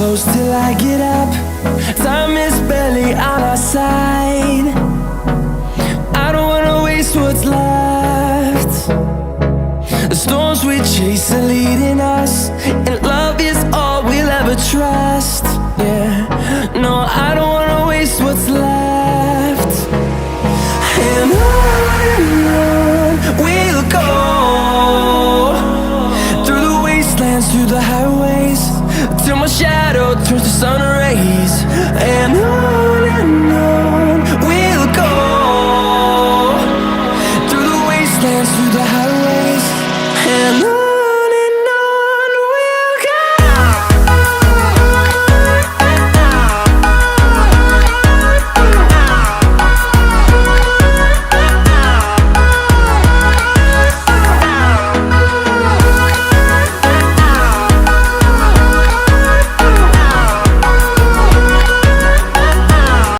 close till I get up. Time is barely on our side. I don't wanna waste what's left. The storms we chase are leading us, and love is all we'll ever trust. Yeah, no, I don't wanna waste what's left. And on we'll go, through the wastelands, through the highways, till my shadow turns to sun rays.